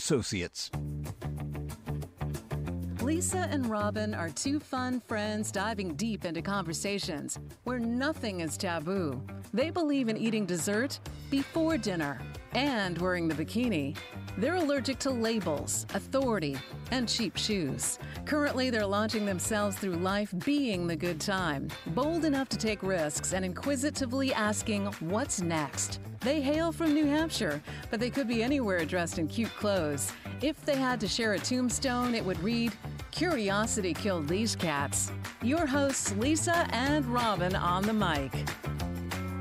Associates. Lisa and Robin are two fun friends diving deep into conversations where nothing is taboo. They believe in eating dessert before dinner and wearing the bikini. They're allergic to labels, authority, and cheap shoes. Currently, they're launching themselves through life being the good time, bold enough to take risks and inquisitively asking, what's next? They hail from New Hampshire, but they could be anywhere dressed in cute clothes. If they had to share a tombstone, it would read, "Curiosity killed these cats." Your hosts, Lisa and Robin on the mic.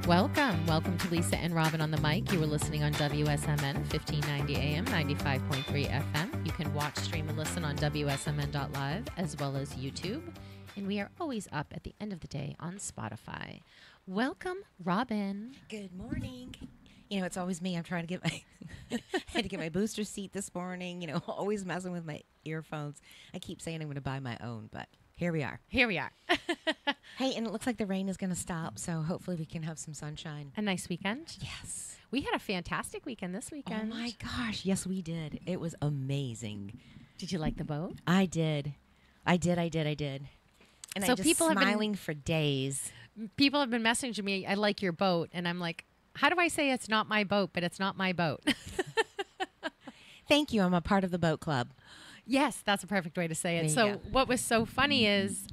Welcome to Lisa and Robin on the mic. You were listening on WSMN 1590 AM, 95.3 FM. You can watch, stream, and listen on WSMN.live as well as YouTube. And we are always up at the end of the day on Spotify. Welcome, Robin. Good morning. You know, it's always me. I'm trying to get my had to get my booster seat this morning. You know, always messing with my earphones. I keep saying I'm going to buy my own, but here we are. Hey, and it looks like the rain is going to stop, so hopefully we can have some sunshine. A nice weekend. Yes. We had a fantastic weekend this weekend. Oh my gosh, yes we did. It was amazing. Did you like the boat? I did. And So I just people have been- smiling for days. People have been messaging me, I like your boat. And I'm like, how do I say it's not my boat, but it's not my boat? Thank you. I'm a part of the boat club. Yes, that's a perfect way to say it. There you So go. what was so funny is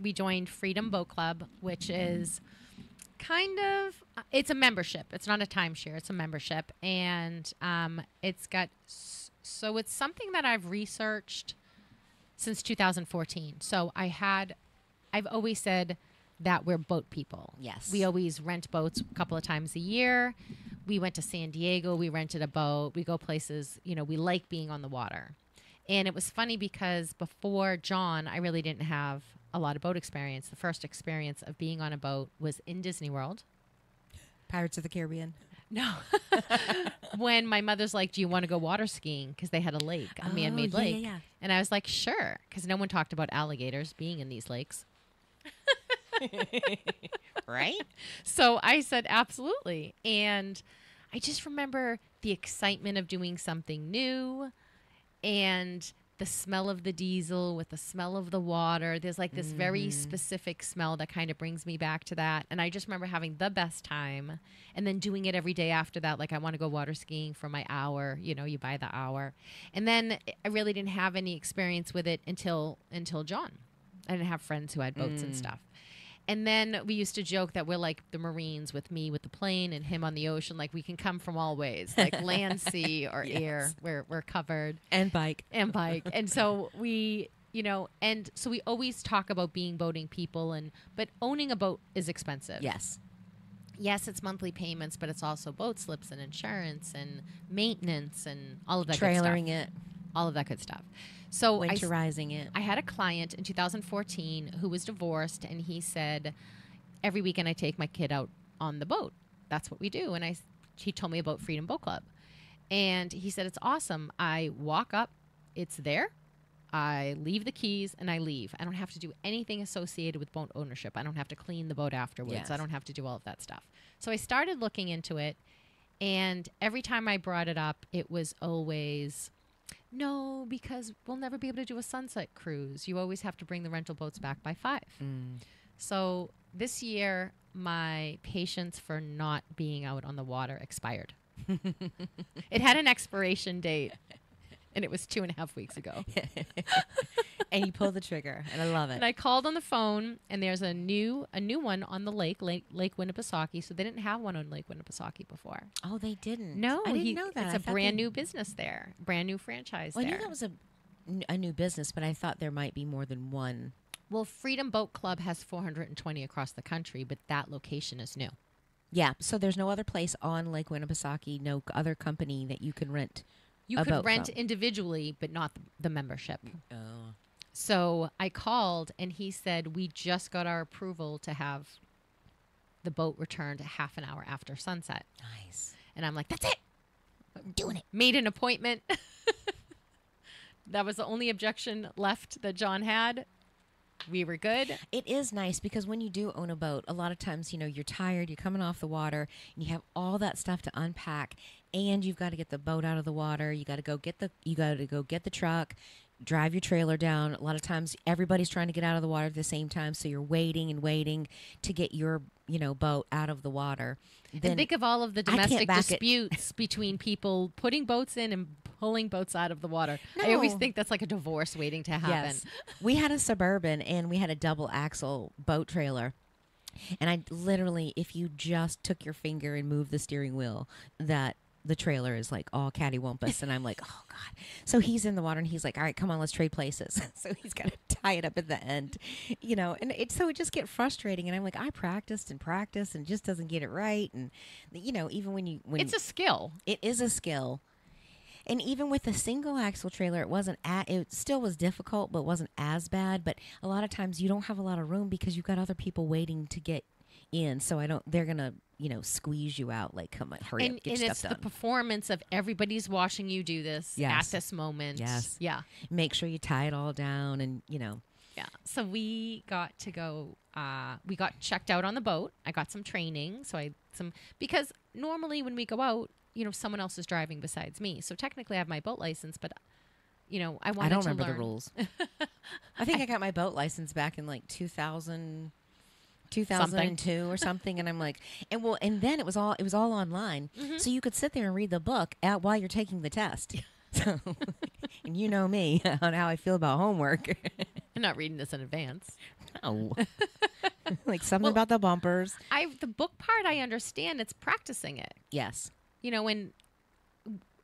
we joined Freedom Boat Club, which is kind of, it's a membership. It's not a timeshare. It's a membership. And it's got, so it's something that I've researched since 2014. So I've always said that we're boat people. Yes. We always rent boats a couple of times a year. We went to San Diego. We rented a boat. We go places, you know, we like being on the water. And it was funny because before John, I really didn't have a lot of boat experience. The first experience of being on a boat was in Disney World. Pirates of the Caribbean. No. When my mother's like, do you want to go water skiing? Because they had a lake, a man-made yeah, lake. yeah. And I was like, sure. Because no one talked about alligators being in these lakes. Right? So I said, absolutely. And I just remember the excitement of doing something new and the smell of the diesel with the smell of the water. There's like this very specific smell that kind of brings me back to that. And I just remember having the best time and then doing it every day after that. Like, I want to go water skiing for my hour. You know, you buy the hour. And then I really didn't have any experience with it until John. I didn't have friends who had boats and stuff. And then we used to joke that we're like the Marines, with me with the plane and him on the ocean. Like, we can come from all ways, like land, sea, or air. We're covered. And bike. And so we, you know, and so we always talk about being boating people, but owning a boat is expensive. Yes. Yes, it's monthly payments, but it's also boat slips and insurance and maintenance and all of that good stuff. Trailering it. All of that good stuff. So Winterizing it. I had a client in 2014 who was divorced, and he said, every weekend I take my kid out on the boat. That's what we do. And he told me about Freedom Boat Club. And he said, it's awesome. I walk up, it's there. I leave the keys and I leave. I don't have to do anything associated with boat ownership. I don't have to clean the boat afterwards. Yes. I don't have to do all of that stuff. So I started looking into it. And every time I brought it up, it was always, no, because we'll never be able to do a sunset cruise. You always have to bring the rental boats back by 5. So this year, my patience for not being out on the water expired. It had an expiration date, and it was 2.5 weeks ago. And you pull the trigger, and I love it. And I called on the phone, and there's a new one on the Lake Winnipesaukee. So they didn't have one on Lake Winnipesaukee before. Oh, they didn't. No, I didn't know that. It's a brand new business there, brand new franchise Well, there. I knew that was a new business, but I thought there might be more than one. Well, Freedom Boat Club has 420 across the country, but that location is new. Yeah, so there's no other place on Lake Winnipesaukee, no other company that you can rent. You a could boat rent from. individually, but not the membership. Oh. So I called, and he said, we just got our approval to have the boat returned half an hour after sunset. Nice. And I'm like, that's it. I'm doing it. Made an appointment. That was the only objection left that John had. We were good. It is nice because when you do own a boat, a lot of times, you know, you're tired, you're coming off the water, and you have all that stuff to unpack. and you've got to get the boat out of the water. You got to go get the truck, drive your trailer down. A lot of times everybody's trying to get out of the water at the same time, so you're waiting and waiting to get your boat out of the water. Then and think of all of the domestic disputes between people putting boats in and pulling boats out of the water. No. I always think that's like a divorce waiting to happen. Yes. We had a Suburban and we had a double axle boat trailer. And I literally, if you just took your finger and moved the steering wheel, that the trailer is like all cattywampus. And I'm like, oh God. So he's in the water and he's like, all right, come on, let's trade places. So he's got to tie it up at the end, and it just get frustrating. And I'm like, I practiced and it just doesn't get it right. And, even when it's a skill. It is a skill. And even with the single axle trailer, it still was difficult, but wasn't as bad. But a lot of times you don't have a lot of room because you've got other people waiting to get in. So they're going to, squeeze you out. Like, come on, hurry up, get your it's stuff done. The performance of everybody's watching you do this at this moment. Yes. Yeah. Make sure you tie it all down and, Yeah. So we got to go, we got checked out on the boat. I got some training. Because normally when we go out, someone else is driving besides me. So technically I have my boat license, but, I wanted to learn. I don't remember the rules. I think I got my boat license back in like 2002 or something. And I'm like, and then it was all online. Mm-hmm. So you could sit there and read the book while you're taking the test. So, and you know me on how I feel about homework. I'm not reading this in advance. No. Like something about the bumpers. The book part, I understand. It's practicing it. Yes. And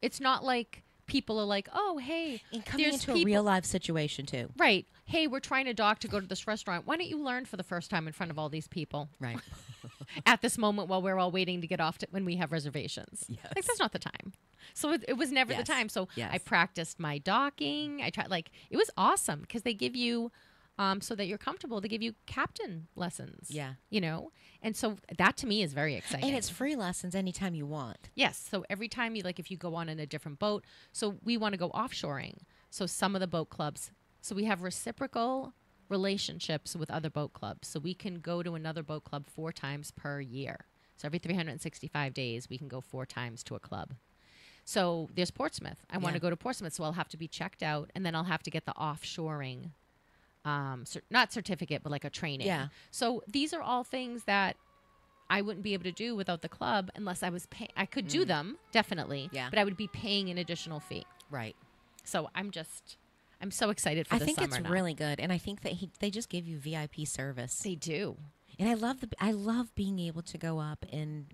it's not like people are like, oh, hey. And coming into a real life situation, too. Right. Hey, we're trying to dock to go to this restaurant. Why don't you learn for the first time in front of all these people? Right. At this moment while we're all waiting to get off when we have reservations. Yes. Like, that's not the time. So it was never the time. So I practiced my docking. I tried, it was awesome because they give you, so that you're comfortable, they give you captain lessons. Yeah. And so that to me is very exciting. And it's free lessons anytime you want. Yes. So every time if you go on in a different boat, so we want to go offshoring. So some of the boat clubs, so we have reciprocal relationships with other boat clubs. So we can go to another boat club 4 times per year. So every 365 days, we can go 4 times to a club. So there's Portsmouth. I want to go to Portsmouth, so I'll have to be checked out, and then I'll have to get the offshoring, not certificate, but like a training. Yeah. So these are all things that I wouldn't be able to do without the club unless I was paying. I could do them, definitely, but I would be paying an additional fee. Right. So I'm so excited for the summer. I think it's really good, and I think that they just give you VIP service. They do. And I love being able to go up and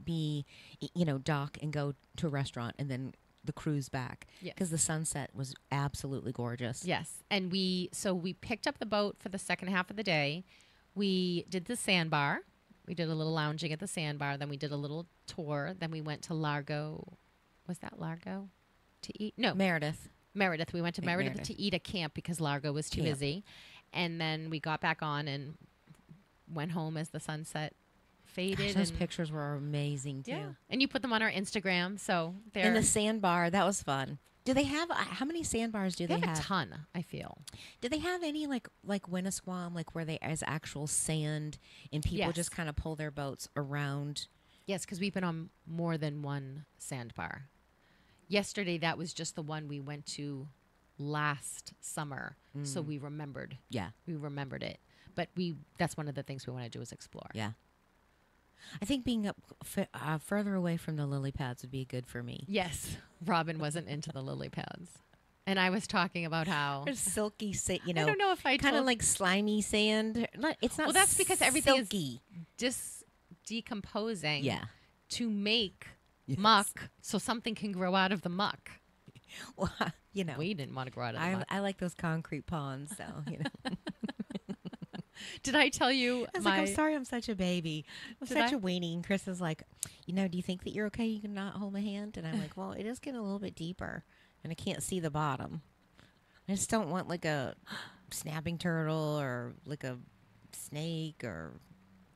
dock and go to a restaurant and then the cruise back. Because the sunset was absolutely gorgeous. Yes. And we picked up the boat for the second half of the day. We did the sandbar. We did a little lounging at the sandbar. Then we did a little tour. Then we went to Largo. Was that Largo? To eat? No. Meredith. We went to Meredith to eat at camp because Largo was too busy. And then we got back on and went home as the sunset faded. Gosh, those pictures were amazing too. Yeah. And you put them on our Instagram, so they're in the sandbar. That was fun. Do they have how many sandbars do they have? They have a ton, I feel. Do they have any like Winnisquam, like where they as actual sand and people just kind of pull their boats around? Yes, because we've been on more than one sandbar. Yesterday, that was just the one we went to last summer, so we remembered. Yeah, we remembered it. But that's one of the things we want to do is explore. Yeah. I think being up further away from the lily pads would be good for me. Yes. Robin wasn't into the lily pads. And I was talking about how there's silky, I don't know if I kind of like slimy sand. It's not. Well, that's because everything silky. Is decomposing. Yeah. To make muck, so something can grow out of the muck. Well, we didn't want to grow out of the muck. I like those concrete ponds, so Did I tell you? I was like, I'm sorry, I'm such a baby. I'm such a weenie. And Chris is like, do you think that you're okay? You can not hold my hand? And I'm like, well, it is getting a little bit deeper, and I can't see the bottom. I just don't want like a snapping turtle or like a snake or.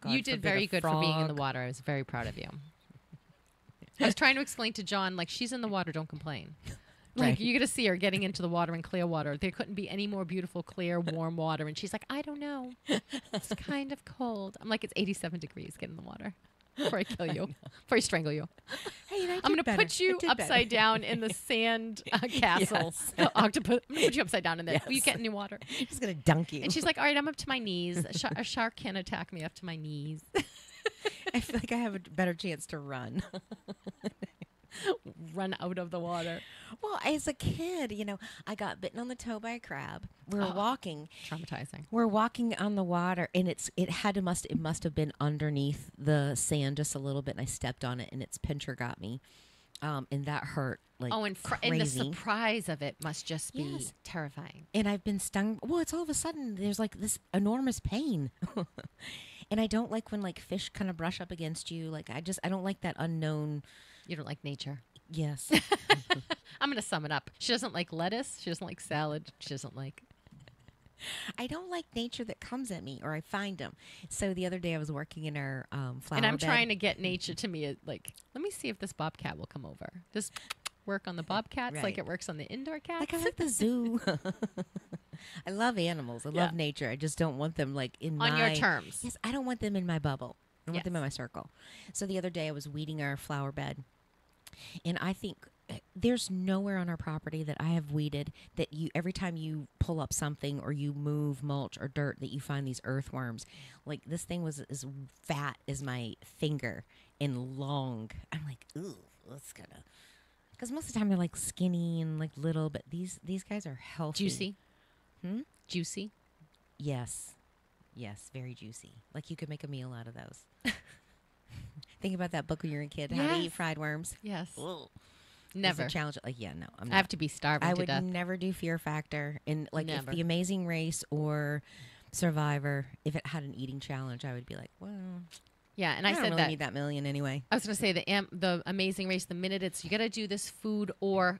God You did very good for being in the water. I was very proud of you. I was trying to explain to John, like, she's in the water, don't complain. Like, you got to see her getting into the water in clear water. There couldn't be any more beautiful, clear, warm water. And she's like, I don't know. It's kind of cold. I'm like, it's 87 degrees. Get in the water. before I kill you, before I strangle you. Hey, I'm going to put you upside down in the sand castle. The octopus. I'm going to put you upside down in there. Yes. Will you get in the water? She's going to dunk you. And she's like, all right, I'm up to my knees. A shark can attack me up to my knees. I feel like I have a better chance to run. Run out of the water. Well, as a kid, I got bitten on the toe by a crab. We were walking. Traumatizing. We're walking on the water, and it must have been underneath the sand just a little bit, and I stepped on it, and its pincher got me, and that hurt like and the surprise of it must just be terrifying. And I've been stung. Well, it's all of a sudden there's like this enormous pain, and I don't like when like fish kind of brush up against you. Like I don't like that unknown. You don't like nature. Yes. I'm going to sum it up. She doesn't like lettuce. She doesn't like salad. She doesn't like... I don't like nature that comes at me or I find them. So the other day I was working in our flower And I'm bed. trying to get nature to me. Like, let me see if this bobcat will come over. Just work on the bobcats like it works on the indoor cats. Like I like the zoo. I love animals. I love nature. I just don't want them like in on your terms. Yes, I don't want them in my bubble. I want them in my circle. So the other day I was weeding our flower bed. And I think there's nowhere on our property that I have weeded that every time you pull up something or you move mulch or dirt that you find these earthworms. Like this thing was as fat as my finger and long. I'm like, ooh, that's gonna. Because most of the time they're like skinny and like little, but these guys are healthy. Juicy. Juicy. Yes. Yes, very juicy. Like you could make a meal out of those. Think about that book when you were a kid, How to Eat Fried Worms. Yes. Ugh. Never. It's a challenge. Like, no, I'm not. I have to be starving to death. I would never do Fear Factor. And like if The Amazing Race or Survivor, if it had an eating challenge, I would be like, well, yeah. And I don't said really need that million anyway. I was going to say the Amazing Race. The minute it's you got to do this food or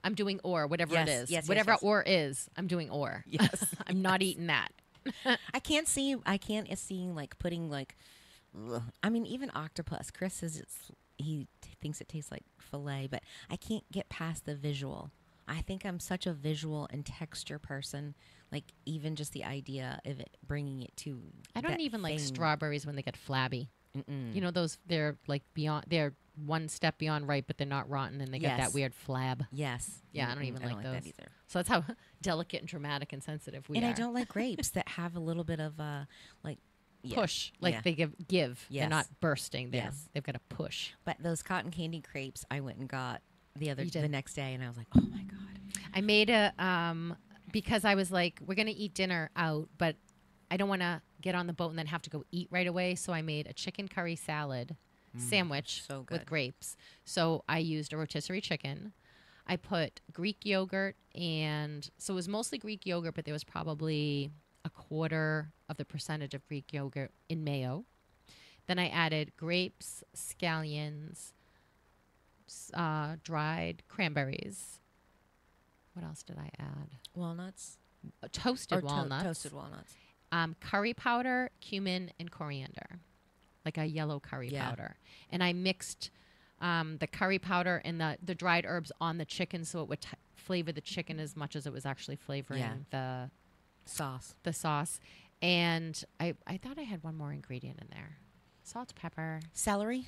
I'm doing whatever it is. Yes, whatever yes. or is, I'm doing or. Yes. I'm not eating that. I can't see like putting like. Ugh. I mean, even octopus. Chris says he thinks it tastes like filet, but I can't get past the visual. I think I'm such a visual and texture person. Like even just the idea of it, bringing it to. I don't even like strawberries when they get flabby. Mm-mm. You know those? They're like beyond. They're one step beyond ripe, but they're not rotten, and they get that weird flab. Yes. Yeah, I don't even like those that either. So that's how delicate and dramatic and sensitive we are. And I don't like grapes that have a little bit of like. Push, like they give. Yes. They're not bursting. Yes. They've got to push. But those cotton candy crepes, I went and got the next day, and I was like, oh my god! I made a because I was like, we're gonna eat dinner out, but I don't want to get on the boat and then have to go eat right away. So I made a chicken curry salad sandwich with grapes. So I used a rotisserie chicken. I put Greek yogurt, and so it was mostly Greek yogurt, but there was probably a quarter of the percentage of Greek yogurt in mayo. Then I added grapes, scallions, dried cranberries. What else did I add? Walnuts. Toasted walnuts. Toasted walnuts. Curry powder, cumin, and coriander. Like a yellow curry powder. And I mixed the curry powder and the dried herbs on the chicken so it would flavor the chicken as much as it was actually flavoring the sauce. And I thought I had one more ingredient in there. Salt, pepper. Celery.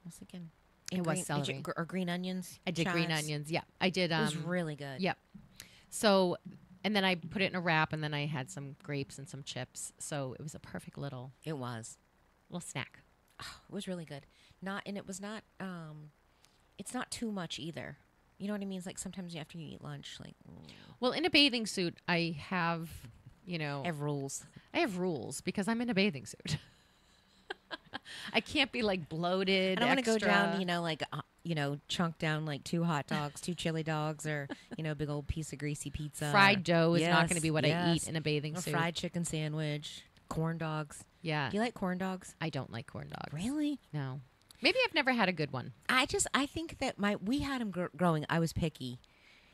Once again. It was celery. Or green onions. I did green onions. Yeah. I did. It was really good. Yep. So, and then I put it in a wrap, and then I had some grapes and some chips. So it was a perfect little snack. Oh, it was really good. It was not, it's not too much either. You know what I mean? It's like sometimes after you eat lunch, like. Well, in a bathing suit, I have, I have rules. I have rules because I'm in a bathing suit. I can't be like bloated. I don't want to go down, chunk down like 2 hot dogs, 2 chili dogs, or, a big old piece of greasy pizza. Fried dough is not going to be what I eat in a bathing suit. Fried chicken sandwich, corn dogs. Yeah. Do you like corn dogs? I don't like corn dogs. Really? No. Maybe I've never had a good one. I think that we had them growing. I was picky.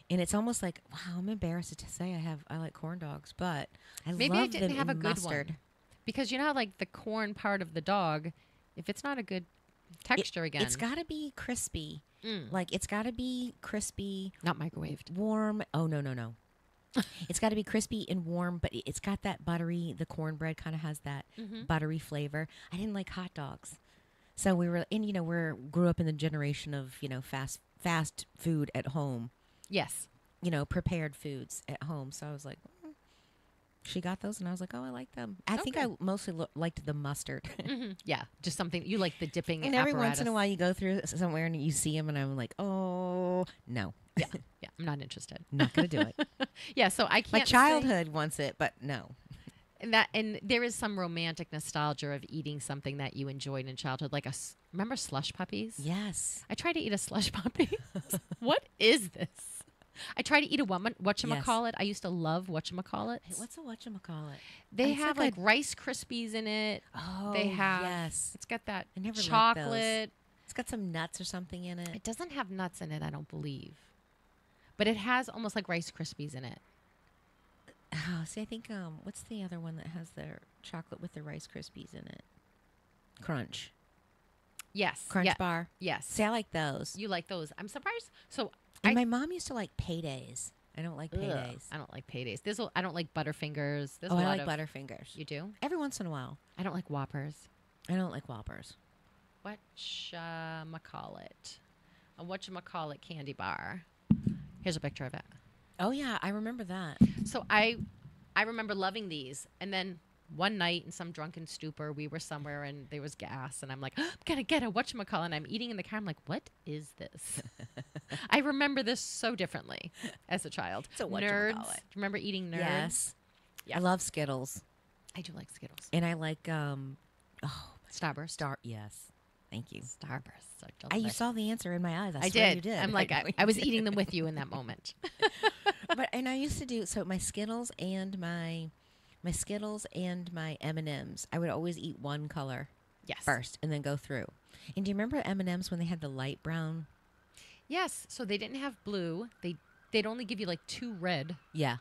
And it's almost like, wow, I'm embarrassed to say I like corn dogs, but maybe I didn't have a good mustard. One. Because you know how like the corn part of the dog, if it's not a good texture it's got to be crispy. Like it's got to be crispy. Not microwaved. Warm. Oh, no. It's got to be crispy and warm, but it's got that buttery. The cornbread kind of has that buttery flavor. I didn't like hot dogs, so we were, and grew up in the generation of fast food at home. Yes. Prepared foods at home. So I was like, she got those, and I was like, oh, I like them. I think I mostly liked the mustard. Yeah, just something you like the dipping. And every once in a while, you go through somewhere and you see them, and I'm like, oh no. Yeah, I'm not interested. Not gonna do it. Yeah, so I can't. My childhood wants it, but no. And there is some romantic nostalgia of eating something that you enjoyed in childhood, like remember slush puppies? Yes. I tried to eat a slush puppy. What is this? I tried to eat a whatchamacallit. I used to love whatchamacallit. Hey, what's a whatchamacallit? They have like Rice Krispies in it. Oh, they have. yes. It's got that I never liked chocolate. It's got some nuts or something in it. It doesn't have nuts in it, I don't believe. But it has almost like Rice Krispies in it. Oh, see, I think what's the other one that has their chocolate with the Rice Krispies in it? Crunch. Yes. Crunch bar. Yes. See, I like those. You like those. I'm surprised. So and my mom used to like Paydays. I don't like Paydays. I don't like Paydays. I don't like Butterfingers. I like Butterfingers. You do? Every once in a while. I don't like Whoppers. I don't like Whoppers. Whatchamacallit? A whatchamacallit candy bar. Here's a picture of it. Oh, yeah. I remember that. So I remember loving these. And then one night in some drunken stupor, we were somewhere and there was gas. And I'm like, I'm going to get a whatchamacallit. And I'm eating in the car. I'm like, what is this? I remember this so differently as a child. So Nerds. Do you remember eating Nerds? Yes. Yeah. I love Skittles. I do like Skittles. And I like Starburst. Yes. Thank you. Starburst. So you saw the answer in my eyes. I swear did. You did. I'm like, I was eating them with you in that moment. And I used to do so. My Skittles and my Skittles and my M&Ms. I would always eat one color first, and then go through. And do you remember M&Ms when they had the light brown? Yes. So they didn't have blue. They'd only give you like 2 red. Yeah.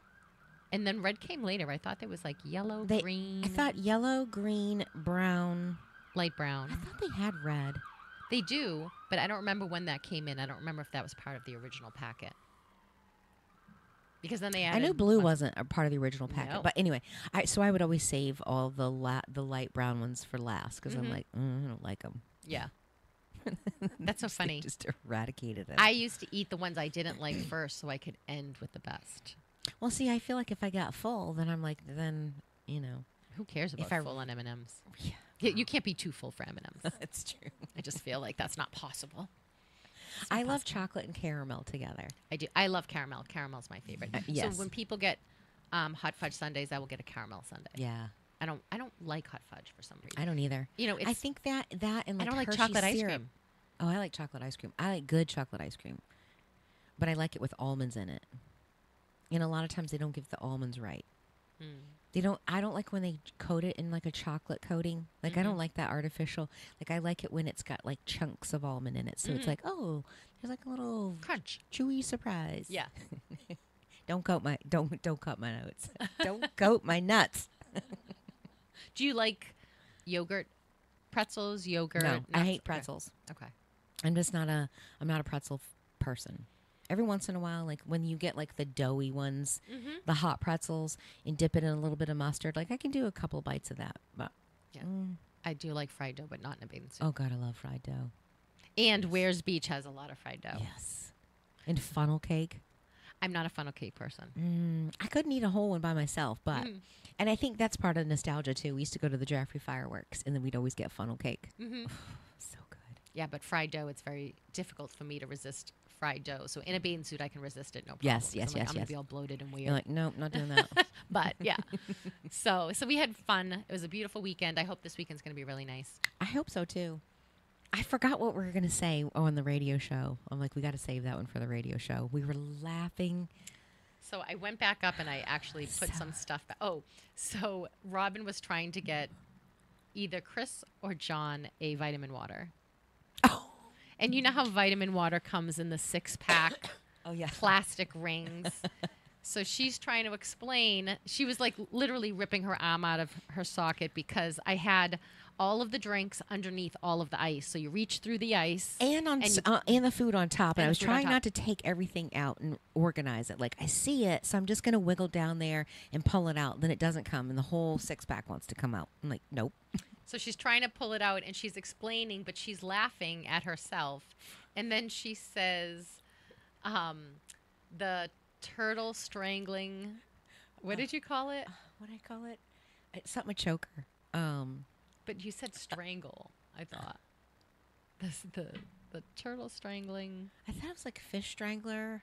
And then red came later. I thought there was like yellow, green. I thought yellow, green, brown, light brown. I thought they had red. They do, but I don't remember when that came in. I don't remember if that was part of the original packet. Because then they added. I knew blue wasn't a part of the original packet, No. but anyway, so I would always save all the light brown ones for last because I'm like, I don't like them. Yeah, that's so funny. Just eradicated it. I used to eat the ones I didn't like first, so I could end with the best. Well, see, I feel like if I got full, then I'm like, Who cares about full on M&Ms? Yeah. You can't be too full for M&Ms. That's true. I just feel like that's not possible. I love chocolate and caramel together. I do. I love caramel. Caramel's my favorite. Yes. So when people get hot fudge sundaes, I will get a caramel sundae. Yeah. I don't like hot fudge for some reason. I don't either. It's, I think that and like I don't like Hershey's chocolate ice syrup. cream. Oh, I like chocolate ice cream. I like good chocolate ice cream, but I like it with almonds in it. And a lot of times they don't give the almonds right. They don't. I don't like when they coat it in like a chocolate coating. Like I don't like that artificial. Like I like it when it's got like chunks of almond in it. So it's like, oh, there's like a little Crunch. chewy surprise. Yeah. Don't coat my notes. Don't coat my nuts. Do you like yogurt, pretzels, yogurt? No, I nuts? hate pretzels. Okay. I'm just not a pretzel person. Every once in a while, like when you get like the doughy ones, the hot pretzels, and dip it in a little bit of mustard, like I can do a couple bites of that. But Yeah. I do like fried dough, but not in a bathing suit. oh god, I love fried dough. And Ware's Beach has a lot of fried dough. Yes, and funnel cake. I'm not a funnel cake person. I couldn't eat a whole one by myself, but and I think that's part of nostalgia too. We used to go to the Jaffrey fireworks, and then we'd always get funnel cake. So good. Yeah, but fried dough, it's very difficult for me to resist fried dough. So in a bathing suit, I can resist it, no problem. Yes, yes, I'm yes, going to yes. be all bloated and weird. You're like, nope, not doing that. But yeah. So we had fun. It was a beautiful weekend. I hope this weekend's going to be really nice. I hope so too. I forgot what we were going to say on the radio show. I'm like, we got to save that one for the radio show. We were laughing. So I went back up and I actually put some stuff back. Oh, so Robin was trying to get either Chris or John a vitamin water. Oh. And you know how vitamin water comes in the 6-pack Oh, yeah. plastic rings. So she's trying to explain. She was like literally ripping her arm out of her socket because I had all of the drinks underneath all of the ice. So you reach through the ice. And and the food on top. And I was trying not to take everything out and organize it. Like, I see it, so I'm just going to wiggle down there and pull it out. Then it doesn't come, and the whole six-pack wants to come out. I'm like, nope. So she's trying to pull it out, and she's explaining, but she's laughing at herself. And then she says, the turtle strangling. What did you call it? What did I call it? It's something a choker. But you said strangle, I thought. The turtle strangling. I thought it was like fish strangler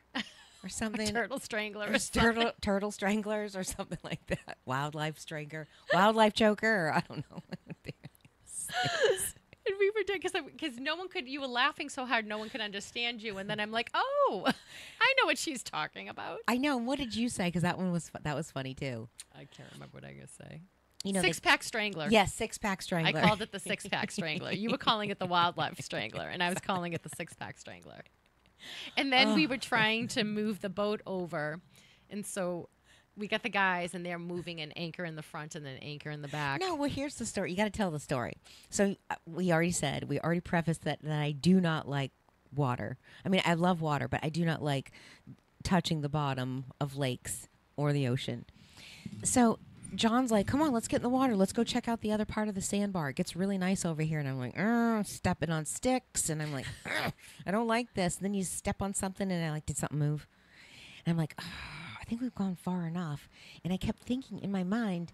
or something. Turtle strangler. Or turtle stranglers or something like that. Wildlife strangler. Wildlife choker, or I don't know. And we were doing, because no one could, you were laughing so hard, no one could understand you. And then I'm like, oh, I know what she's talking about. I know. What did you say? Because that was funny too. I can't remember what I was going to say. You know, six-pack strangler. Yes, six-pack strangler. I called it the six-pack strangler. You were calling it the wildlife strangler, and I was calling it the six-pack strangler. And then we were trying to move the boat over, and so we got the guys, and they're moving an anchor in the front and an anchor in the back. No, well, here's the story. You got to tell the story. So we already prefaced that I do not like water. I mean, I love water, but I do not like touching the bottom of lakes or the ocean. So John's like, come on, let's get in the water. Let's go check out the other part of the sandbar. It gets really nice over here. And I'm like, stepping on sticks. And I'm like, I don't like this. And then you step on something and I like, did something move? And I'm like, I think we've gone far enough. And I kept thinking in my mind,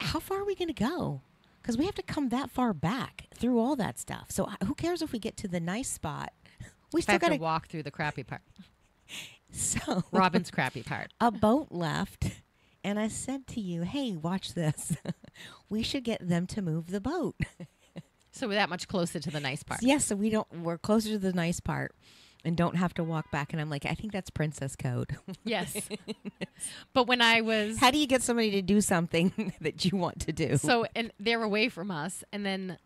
how far are we going to go? Because we have to come that far back through all that stuff. So who cares if we get to the nice spot? We still got to walk through the crappy part. So Robin's crappy part. A boat left. And I said to you, hey, watch this. We should get them to move the boat. So we're that much closer to the nice part. Yes, so we're closer to the nice part and don't have to walk back. And I'm like, I think that's princess code. Yes. But when I was... How do you get somebody to do something that you want to do? So, and they're away from us. And then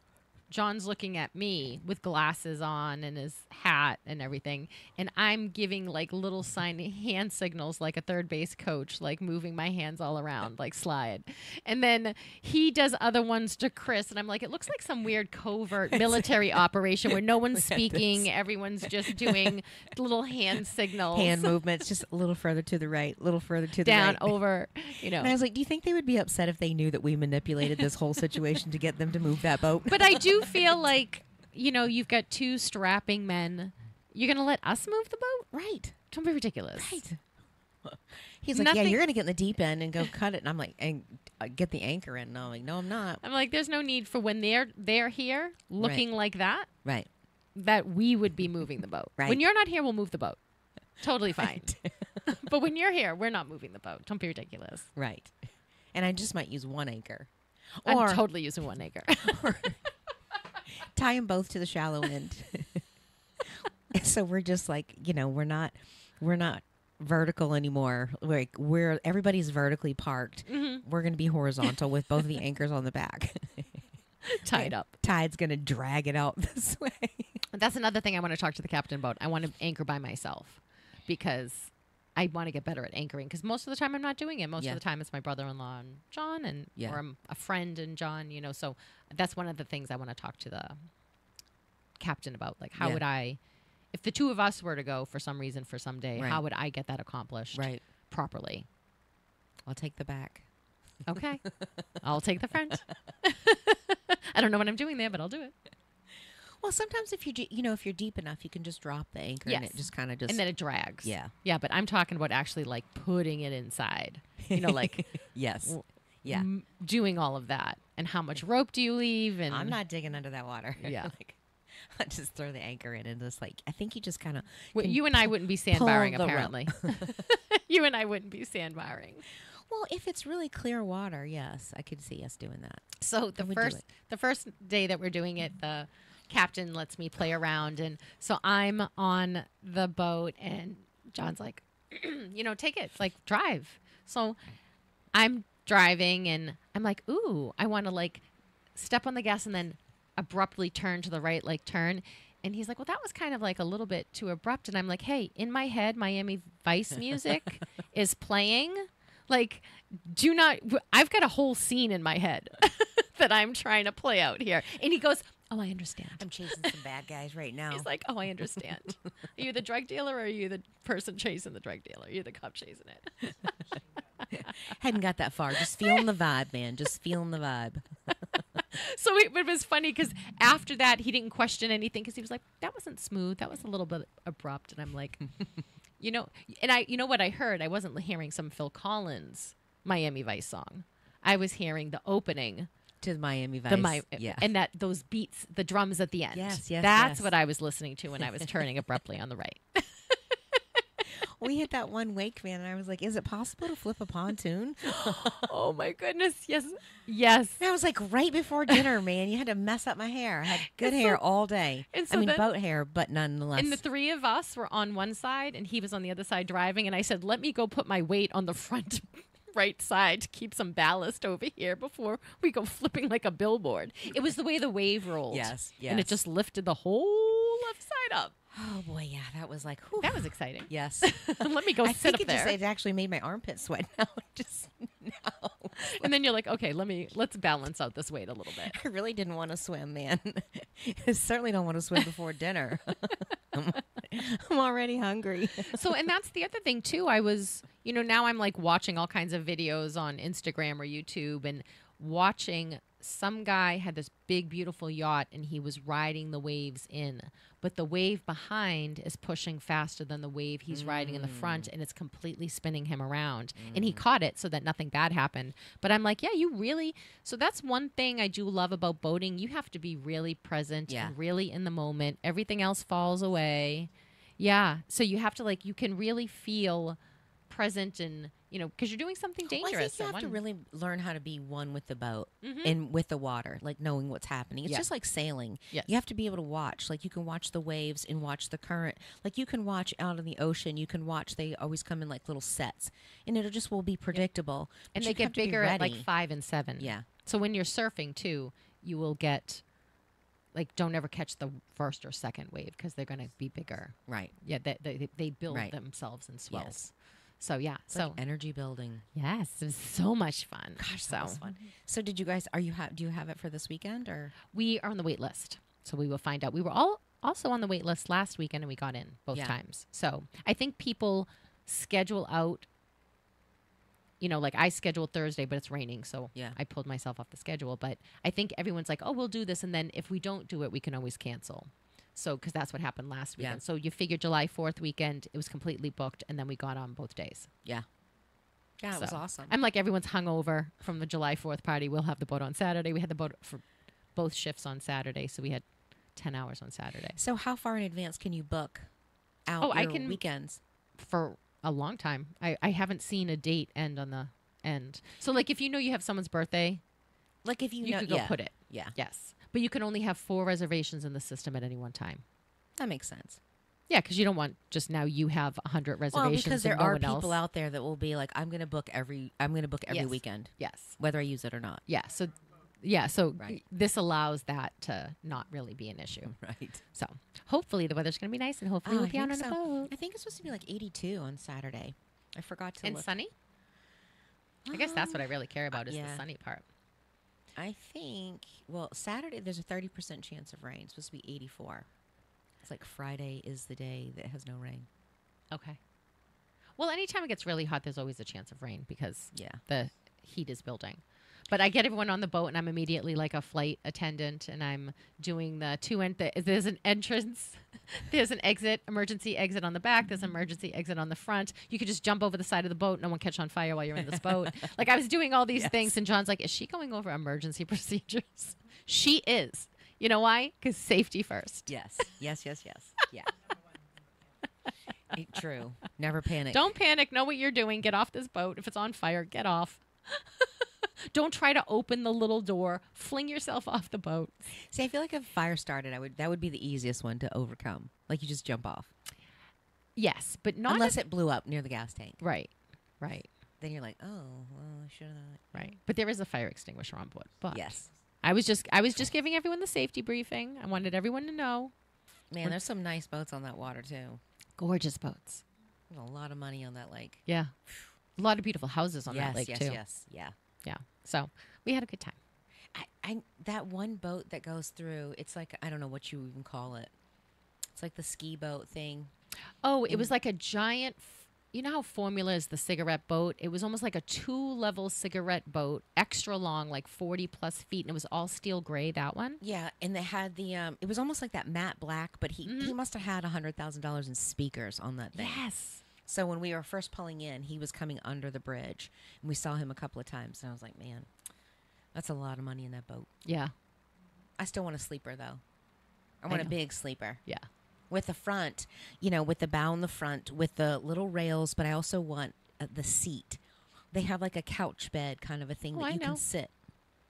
John's looking at me with glasses on and his hat and everything. And I'm giving like little hand signals like a third base coach, like moving my hands all around, like slide. And then he does other ones to Chris. And I'm like, it looks like some weird covert military operation where no one's speaking. Everyone's just doing little hand signals. Hand movements, just a little further to the right, a little further to the down, right. over, you know. And I was like, do you think they would be upset if they knew that we manipulated this whole situation to get them to move that boat? But I do feel like, you know, you've got two strapping men. You're going to let us move the boat? Right. Don't be ridiculous. Right. He's like, yeah, you're going to get in the deep end and go cut it. And I'm like, and get the anchor in. And I'm like, no, I'm not. I'm like, there's no need for when they're here looking like that. Right. That we would be moving the boat. Right. When you're not here, we'll move the boat. Totally fine. But when you're here, we're not moving the boat. Don't be ridiculous. Right. And I just might use one anchor. I'm totally using one anchor. Tie them both to the shallow end. So we're just like, you know, we're not vertical anymore. Like everybody's vertically parked. Mm-hmm. We're going to be horizontal with both the anchors on the back. Tied up. Tide's going to drag it out this way. That's another thing I want to talk to the captain about. I want to anchor by myself because I want to get better at anchoring because most of the time I'm not doing it. Most of the time it's my brother-in-law and John or I'm a friend and John, you know. So that's one of the things I want to talk to the captain about. Like, how would I, if the two of us were to go for some reason for some day, how would I get that accomplished properly? I'll take the back. Okay. I'll take the front. I don't know what I'm doing there, but I'll do it. Well, sometimes if if you're deep enough, you can just drop the anchor and it just kind of and then it drags. Yeah. Yeah, but I'm talking about actually like putting it inside. You know, like yes. Doing all of that. And how much rope do you leave? And I'm not digging under that water. Yeah. I just throw the anchor in and just like I think you just kind of you and I wouldn't be sandbarring apparently. You and I wouldn't be sandbarring. Well, if it's really clear water, yes, I could see us doing that. So the first day that we're doing it, the captain lets me play around, and so I'm on the boat, and John's like, you know, take it, like drive. So I'm driving, and I'm like, ooh, I want to like step on the gas and then abruptly turn to the right, like turn. And he's like, well, that was kind of like a little bit too abrupt. And I'm like, hey, in my head, Miami Vice music is playing. Like, I've got a whole scene in my head. that I'm trying to play out here. And he goes, oh, I understand. I'm chasing some bad guys right now. He's like, oh, I understand. Are you the drug dealer or are you the person chasing the drug dealer? Are you the cop chasing it? Hadn't got that far. Just feeling the vibe, man. Just feeling the vibe. So it was funny because after that, he didn't question anything because he was like, that wasn't smooth. That was a little bit abrupt. And I'm like, you know what I heard? I wasn't hearing some Phil Collins Miami Vice song. I was hearing the opening to Miami Vice. Yeah. And that those beats, the drums at the end. Yes. That's what I was listening to when I was turning abruptly on the right. We hit that one wake, man, and I was like, is it possible to flip a pontoon? Oh, my goodness. Yes. Yes. And I was like, right before dinner, man, you had to mess up my hair. I had good hair all day. Boat hair, but nonetheless. And the three of us were on one side, and he was on the other side driving, and I said, let me go put my weight on the front right side to keep some ballast over here before we go flipping like a billboard. It was the way the wave rolled. Yes. And it just lifted the whole left side up. Oh, boy, yeah, that was like, whew. That was exciting. Yes. Let me go sit up there. It actually made my armpit sweat now. Just now. And then you're like, okay, let's balance out this weight a little bit. I really didn't want to swim, man. I certainly don't want to swim before dinner. I'm already hungry. So, and that's the other thing, too. I was, now I'm like watching all kinds of videos on Instagram or YouTube and watching some guy had this big, beautiful yacht and he was riding the waves in. But the wave behind is pushing faster than the wave he's riding in the front, and it's completely spinning him around. And he caught it so that nothing bad happened. But I'm like, yeah, you really... So that's one thing I do love about boating. You have to be really present and really in the moment. Everything else falls away. Yeah. So you have to, you can really feel present and... because you're doing something dangerous. Well, I think you have to really learn how to be one with the boat and with the water, knowing what's happening. It's just like sailing. Yes. You have to be able to watch. You can watch the waves and watch the current. You can watch out in the ocean. You can watch. They always come in little sets, and will be predictable. And they get bigger at 5 and 7. Yeah. So when you're surfing too, you will get don't ever catch the first or second wave because they're going to be bigger. Right. Yeah. They build themselves in swells. Yes. So yeah, it's energy building. Yes, it was so much fun. Gosh, that was fun. So did you guys? Do you have it for this weekend or? We are on the wait list, so we will find out. We were also on the wait list last weekend, and we got in both times. So I think people schedule out. I scheduled Thursday, but it's raining, so I pulled myself off the schedule. But I think everyone's like, "Oh, we'll do this," and then if we don't do it, we can always cancel. So, because that's what happened last weekend. Yeah. So you figure July 4th weekend, it was completely booked, and then we got on both days. Yeah. Yeah, it was awesome. I'm like, everyone's hungover from the July 4th party. We'll have the boat on Saturday. We had the boat for both shifts on Saturday, so we had 10 hours on Saturday. So how far in advance can you book out your weekends? For a long time. I haven't seen a date end on the end. So, if you have someone's birthday, if you could go put it. Yeah. Yes. But you can only have 4 reservations in the system at any one time. That makes sense. Yeah, because you don't want just now you have 100 reservations. Well, because there are people people out there that will be like, I'm going to book every weekend. Yes. Whether I use it or not. Yeah. So this allows that to not really be an issue. Right. So hopefully the weather's going to be nice, and hopefully we'll be out on a boat. I think it's supposed to be 82 on Saturday. I forgot to look. And sunny? I guess that's what I really care about is yeah. the sunny part. I think, Saturday there's a 30% chance of rain. It's supposed to be 84. It's Friday is the day that has no rain. Okay. Well, anytime it gets really hot, there's always a chance of rain because the heat is building. But I get everyone on the boat, and I'm immediately like a flight attendant, and I'm doing the there's an entrance, there's an emergency exit on the back, there's an emergency exit on the front. You could just jump over the side of the boat. No one catch on fire while you're in this boat. I was doing all these things, and John's like, is she going over emergency procedures? She is. You know why? Because safety first. Yes. Yes. Yeah. True. Never panic. Don't panic. Know what you're doing. Get off this boat. If it's on fire, get off. Don't try to open the little door. Fling yourself off the boat. See, I feel like if fire started, that would be the easiest one to overcome. You just jump off. Yes, but not unless it blew up near the gas tank. Right. Then you're like, oh, well, I should have. Right. But there is a fire extinguisher on board. But yes. I was just giving everyone the safety briefing. I wanted everyone to know. Man, there's some nice boats on that water too. Gorgeous boats. There's a lot of money on that lake. Yeah. A lot of beautiful houses on that lake too. Yes. Yeah. So we had a good time. I that one boat that goes through, it's like, I don't know what you even call it. It's like the ski boat thing. Oh, it was like a giant. You know how Formula is the cigarette boat? It was almost like a 2-level cigarette boat, extra long, like 40 plus feet, and it was all steel gray. That one. Yeah, and they had the it was almost like that matte black, but he must have had $100,000 in speakers on that thing. Yes. So when we were first pulling in, he was coming under the bridge, and we saw him a couple of times, and I was like, man, that's a lot of money in that boat. Yeah. I still want a sleeper though. I want a big sleeper. Yeah. With the front, with the bow in the front, with the little rails, but I also want the seat. They have like a couch bed kind of a thing that you can sit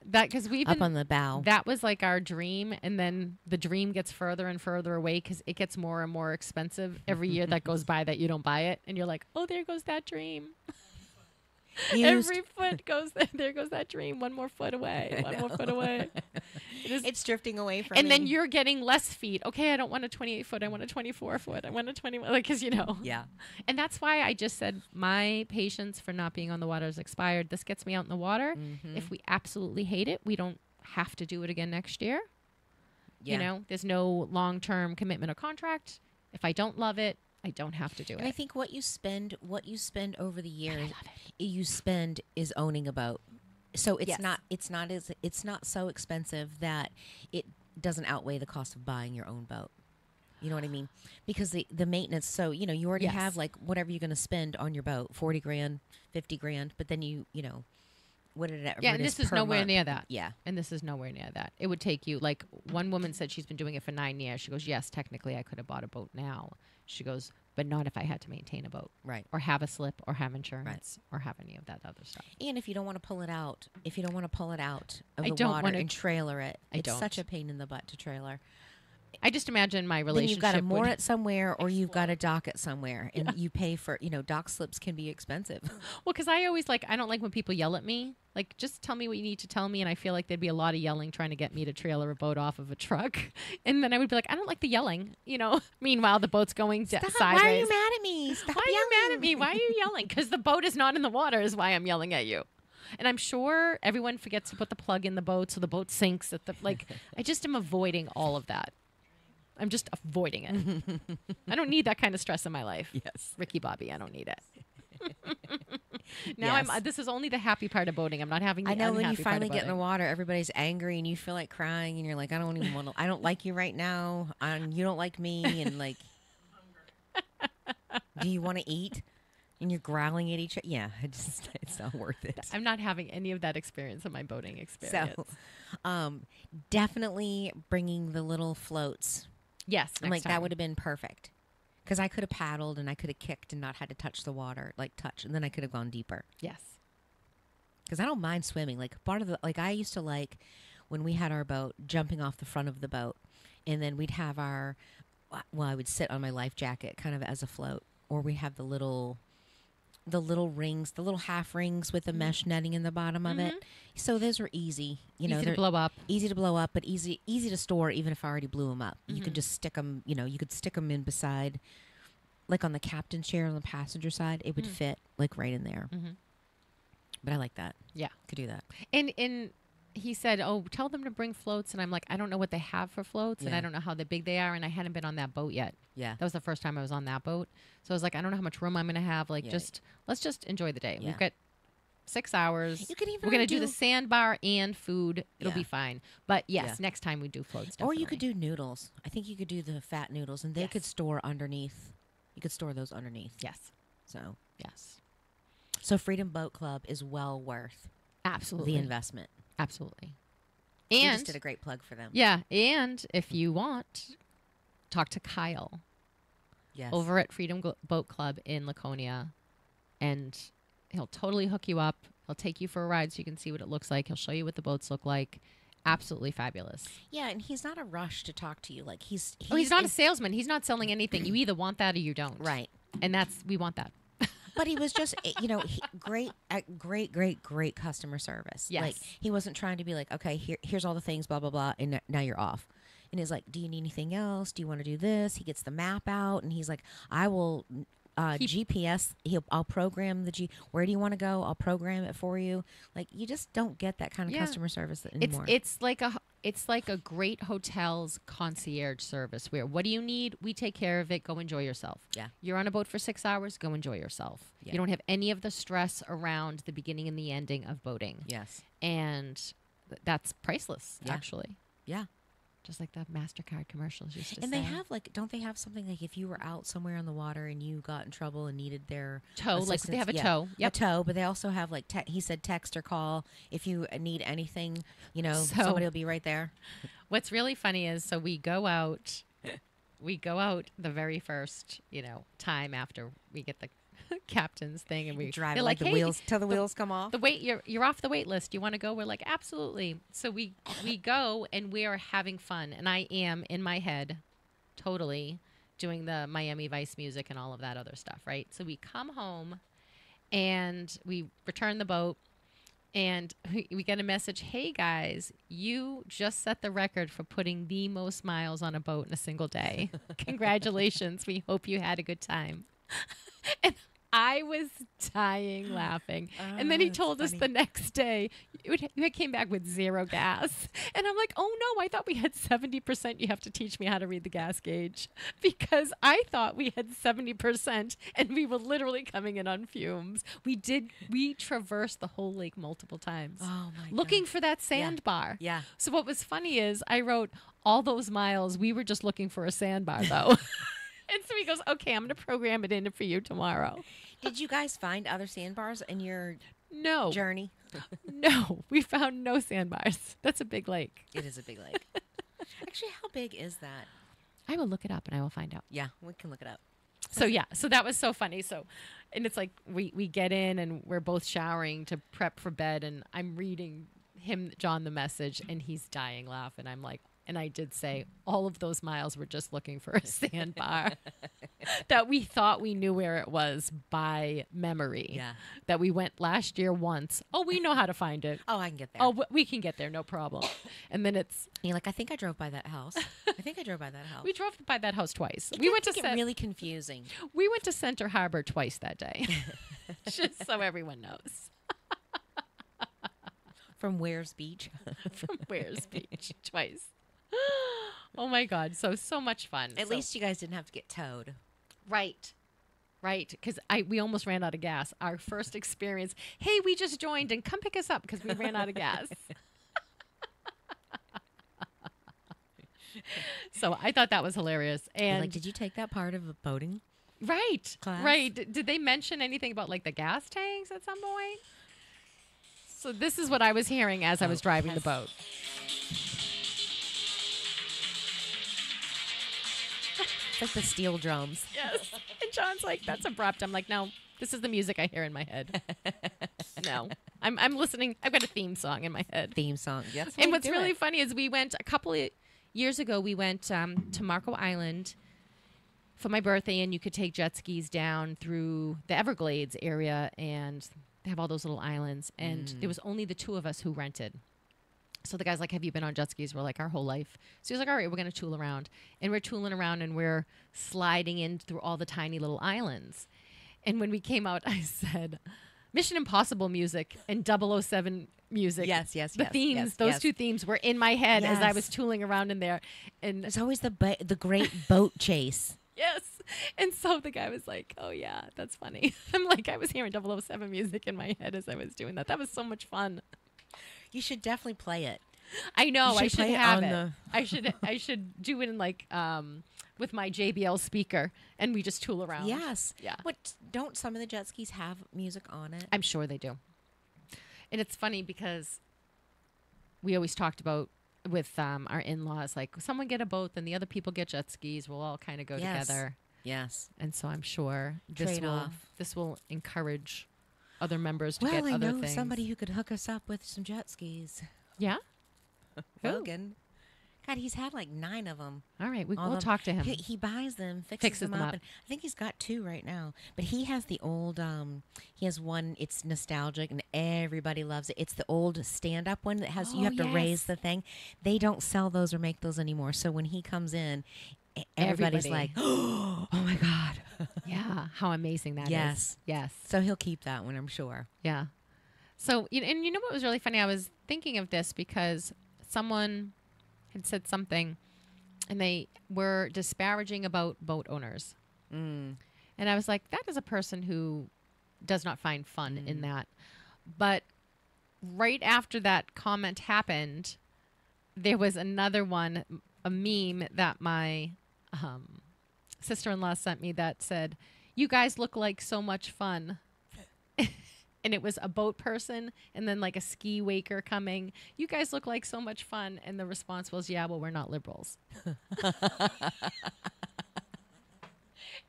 that because we've up on the bow. That was like our dream, and then the dream gets further and further away because it gets more and more expensive every year that goes by that you don't buy it, and you're like, oh, there goes that dream. Every foot goes there goes that dream. One more foot away. One more foot away. It's drifting away from and me. then you're getting less feet. Okay, I don't want a 28 foot. I want a 24 foot. I want a 21. Like, because Yeah. And that's why I just said my patience for not being on the water is expired. This gets me out in the water. Mm-hmm. If we absolutely hate it, we don't have to do it again next year. Yeah. There's no long-term commitment or contract. If I don't love it, I don't have to do it. And I think what you spend over the years, you spend is owning a boat. So it's not so expensive that it doesn't outweigh the cost of buying your own boat. You know what I mean? Because the maintenance. So you already have like whatever you're going to spend on your boat, $40,000, $50,000, but then what did it? Yeah, and this is nowhere near that. Yeah, and this is nowhere near that. It would take you like one woman said she's been doing it for 9 years. She goes, yes, technically I could have bought a boat now. She goes, but not if I had to maintain a boat, right? Or have a slip, or have insurance, or have any of that other stuff. And if you don't want to pull it out, of the water and trailer it, it's such a pain in the butt to trailer. I just imagine my relationship. Then you've got to moor it somewhere, or you've got to dock it somewhere, and you pay for. Dock slips can be expensive. Well, because I don't like when people yell at me. Like, just tell me what you need to tell me, and I feel like there'd be a lot of yelling trying to get me to trailer a boat off of a truck, and then I would be like, I don't like the yelling. Meanwhile the boat's going sideways. Why are you mad at me? Stop Why yelling. are you mad at me? Why are you yelling? Because the boat is not in the water is why I'm yelling at you. And I'm sure everyone forgets to put the plug in the boat, so the boat sinks at the I just am avoiding all of that. I'm just avoiding it. I don't need that kind of stress in my life. Yes. Ricky Bobby, I don't need it. Now this is only the happy part of boating. I'm not having the I know unhappy when you finally part get in the water, everybody's angry and you feel like crying and you're like, I don't like you right now. You don't like me. And like, do you want to eat? And you're growling at each other. Yeah, it's not worth it. I'm not having any of that experience in my boating experience. So, definitely bringing the little floats. Yes, next time. That would have been perfect. Because I could have paddled and I could have kicked and not had to touch the water, and then I could have gone deeper. Yes. Because I don't mind swimming. I used to when we had our boat, jumping off the front of the boat, and then we'd have I would sit on my life jacket kind of as a float, or we have the little rings, the little half rings with the mesh netting in the bottom of it. So those were easy. Easy to blow up. Easy to blow up, but easy to store even if I already blew them up. You could just stick them, you could stick them in beside, like on the captain's chair on the passenger side. It would fit like right in there. But I like that. Yeah. Could do that. And he said, oh, tell them to bring floats. And I'm like, I don't know what they have for floats, and I don't know how big they are, and I hadn't been on that boat yet. Yeah. That was the first time I was on that boat. So I was like, I don't know how much room I'm going to have. Let's just enjoy the day. Yeah. We've got 6 hours. You can even We're going to do the sandbar and food. It'll be fine. But yes, next time we do floats, definitely. Or you could do noodles. I think you could do the fat noodles, and they could store underneath. You could store those underneath. Yes. So, yes. So Freedom Boat Club is well worth absolutely the investment. Absolutely. And we And just did a great plug for them. yeah, and if you want, talk to Kyle. Yes. Over at Freedom Boat Club in Laconia, and he'll totally hook you up. He'll take you for a ride so you can see what it looks like. He'll show you what the boats look like. Absolutely fabulous. Yeah, and he's not a rush to talk to you. Like he's not a salesman. He's not selling anything. You either want that or you don't. Right. And we want that. But he was just, great customer service. Yes. Like he wasn't trying to be like, okay, here's all the things, blah blah blah, and now you're off. And he's like, do you need anything else? Do you want to do this? He gets the map out, and he's like, I will GPS. I'll program where do you want to go? I'll program it for you. Like, you just don't get that kind of customer service anymore. It's like a great hotel's concierge service where what do you need? We take care of it. Go enjoy yourself. Yeah. You're on a boat for 6 hours. Go enjoy yourself. Yeah. You don't have any of the stress around the beginning and the ending of boating. Yes. And that's priceless, Yeah. actually. Yeah. Just like the MasterCard commercials used to say. And they have don't they have something like if you were out somewhere on the water and you got in trouble and needed their tow, like they have a tow. A tow, but they also have like he said text or call if you need anything, somebody will be right there. What's really funny is we go out the very first, time after we get the captain's thing and we drive like the hey, wheels till the wheels come off. You're off the wait list. You want to go? We're like, absolutely. So we go and we are having fun. And I am in my head totally doing the Miami Vice music and all of that other stuff, right? So we come home and we return the boat and we get a message, hey guys, you just set the record for putting the most miles on a boat in a single day. Congratulations. We hope you had a good time. And I was dying laughing. And then he told us the next day, you came back with 0 gas. And I'm like, oh no, I thought we had 70%. You have to teach me how to read the gas gauge. Because I thought we had 70% and we were literally coming in on fumes. We traversed the whole lake multiple times. Oh my God. Looking for that sandbar. Yeah. So what was funny is I wrote all those miles. We were just looking for a sandbar though. And so he goes, okay, I'm going to program it in for you tomorrow. Did you guys find other sandbars in your journey? No, we found no sandbars. That's a big lake. It is a big lake. Actually, how big is that? I will look it up and I will find out. Yeah, we can look it up. So that was so funny. And it's like we get in and we're both showering to prep for bed and I'm reading John the message and he's dying laughing. I'm like, and I did say all of those miles were just looking for a sandbar that we thought we knew where it was by memory. Yeah. That we went last year once. Oh, we know how to find it. Oh, I can get there. Oh, we can get there, no problem. And then you're like, I think I drove by that house. We drove by that house twice. We went to get really confusing. We went to Center Harbor twice that day. Just so everyone knows. From Wares Beach. From Wares Beach twice. Oh my God. So much fun. At least you guys didn't have to get towed. Right. Because we almost ran out of gas. Our first experience. Hey, we just joined and come pick us up because we ran out of gas. So I thought that was hilarious. And did you take that part of a boating? Right. Class? Right. Did they mention anything about the gas tanks at some point? So this is what I was hearing as I was driving the boat. Like the steel drums. Yes. And John's like, that's abrupt. I'm like, no, this is the music I hear in my head. No. I'm listening. I've got a theme song in my head. Theme song. Yes. And what's really funny is we went a couple of years ago, we went to Marco Island for my birthday, and you could take jet skis down through the Everglades area, and they have all those little islands. And there was only the 2 of us who rented. So the guy's like, have you been on jet skis? We're like, our whole life. So he's like, all right, we're going to tool around. And we're tooling around and we're sliding in through all the tiny little islands. And when we came out, I said, Mission Impossible music and 007 music. Yes. The themes, those 2 themes were in my head as I was tooling around in there. And there's always the great boat chase. Yes. And so the guy was like, oh, yeah, that's funny. I'm like, I was hearing 007 music in my head as I was doing that. That was so much fun. You should definitely play it. I know. I should have it. I should do it in with my JBL speaker, and we just tool around. Yes. Yeah. What? Don't some of the jet skis have music on it? I'm sure they do. And it's funny because we always talked about with our in-laws, like someone get a boat, then the other people get jet skis. We'll all kind of go together. Yes. And so I'm sure this will encourage other members to get other things. Well, I know somebody who could hook us up with some jet skis. Yeah? Logan. God, he's had 9 of them. All right, we'll talk to him. He buys them, fixes them up. And I think he's got 2 right now. But he has the old, he has one, it's nostalgic, and everybody loves it. It's the old stand-up one that has, you have to raise the thing. They don't sell those or make those anymore. So when he comes in, everybody's Everybody. like, oh my God. Yeah, how amazing that is. Yes. Yes. So he'll keep that one, I'm sure. Yeah. So, and you know what was really funny? I was thinking of this because someone had said something and they were disparaging about boat owners. Mm. And I was like, that is a person who does not find fun in that. But right after that comment happened, there was another one, a meme that my sister-in-law sent me that said, "You guys look like so much fun." And it was a boat person and then like a ski waker coming. "You guys look like so much fun." And the response was, "Yeah, well, we're not liberals."